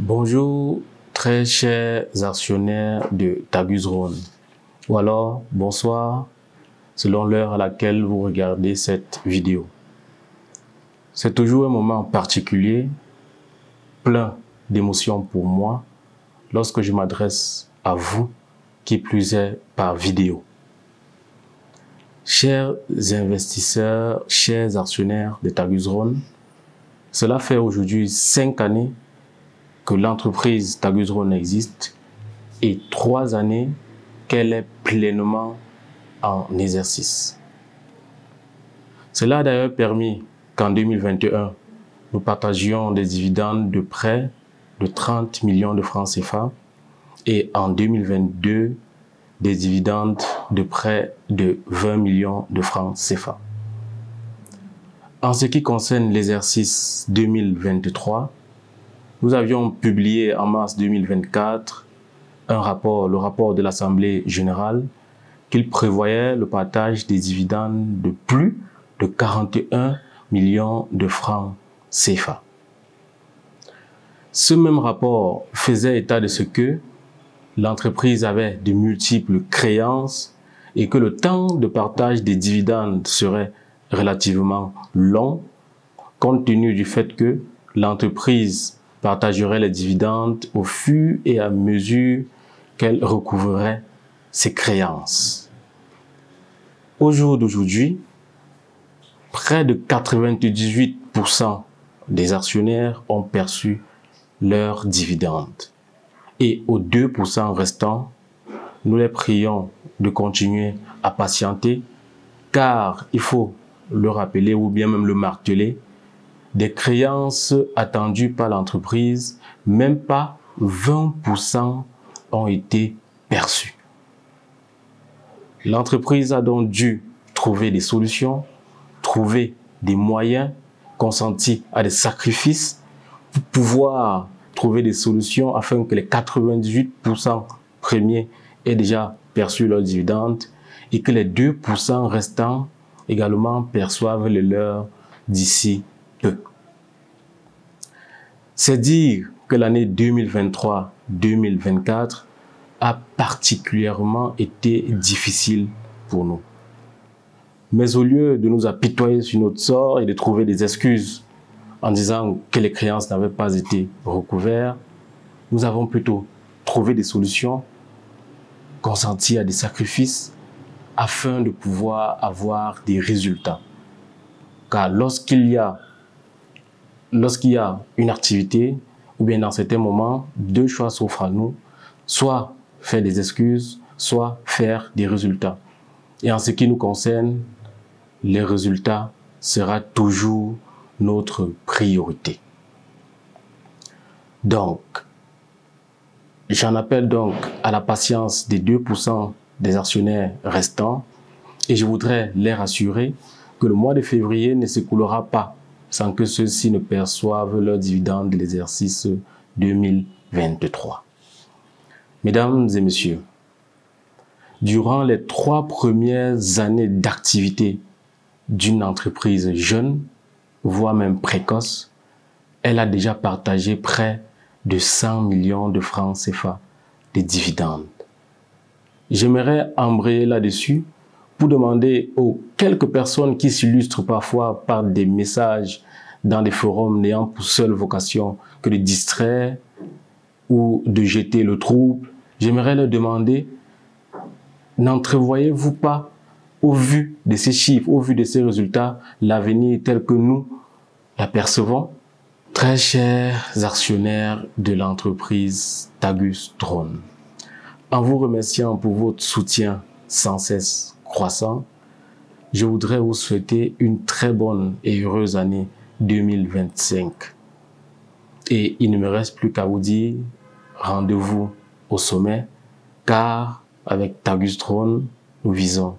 Bonjour, très chers actionnaires de Tagus Drone. Ou alors, bonsoir, selon l'heure à laquelle vous regardez cette vidéo. C'est toujours un moment particulier, plein d'émotions pour moi, lorsque je m'adresse à vous, qui plus est par vidéo. Chers investisseurs, chers actionnaires de Tagus Drone, cela fait aujourd'hui 5 années que l'entreprise Tagus Drone existe et 3 années qu'elle est pleinement en exercice. Cela a d'ailleurs permis qu'en 2021, nous partagions des dividendes de près de 30 millions de francs CFA et en 2022, des dividendes de près de 20 millions de francs CFA. En ce qui concerne l'exercice 2023, nous avions publié en mars 2024 le rapport de l'Assemblée générale, qu'il prévoyait le partage des dividendes de plus de 41 millions de francs CFA. Ce même rapport faisait état de ce que l'entreprise avait de multiples créances et que le temps de partage des dividendes serait relativement long, compte tenu du fait que l'entreprise partagerait les dividendes au fur et à mesure qu'elle recouvrerait ses créances. Au jour d'aujourd'hui, près de 98% des actionnaires ont perçu leurs dividendes. Et aux 2% restants, nous les prions de continuer à patienter, car il faut le rappeler ou bien même le marteler, des créances attendues par l'entreprise, même pas 20% ont été perçues. L'entreprise a donc dû trouver des solutions, trouver des moyens, consentir à des sacrifices pour pouvoir trouver des solutions afin que les 98% premiers aient déjà perçu leurs dividendes et que les 2% restants également perçoivent les leurs d'ici peu. C'est dire que l'année 2023-2024 a particulièrement été difficile pour nous. Mais au lieu de nous apitoyer sur notre sort et de trouver des excuses en disant que les créances n'avaient pas été recouvertes, nous avons plutôt trouvé des solutions, consenti à des sacrifices afin de pouvoir avoir des résultats. Car lorsqu'il y a une activité, ou bien dans certains moments, deux choix s'offrent à nous, soit faire des excuses, soit faire des résultats. Et en ce qui nous concerne, les résultats sera toujours notre priorité. Donc, j'en appelle donc à la patience des 2% des actionnaires restants et je voudrais les rassurer que le mois de février ne s'écoulera pas sans que ceux-ci ne perçoivent leurs dividendes de l'exercice 2023. Mesdames et messieurs, durant les 3 premières années d'activité d'une entreprise jeune, voire même précoce, elle a déjà partagé près de 100 millions de francs CFA de dividendes. J'aimerais embrayer là-dessus pour demander aux quelques personnes qui s'illustrent parfois par des messages dans des forums n'ayant pour seule vocation que de distraire ou de jeter le trouble, j'aimerais leur demander, n'entrevoyez-vous pas, au vu de ces chiffres, au vu de ces résultats, l'avenir tel que nous l'apercevons? Très chers actionnaires de l'entreprise Tagus Drone, en vous remerciant pour votre soutien sans cesse croissant, je voudrais vous souhaiter une très bonne et heureuse année 2025. Et il ne me reste plus qu'à vous dire rendez-vous au sommet, car avec Tagus Drone, nous visons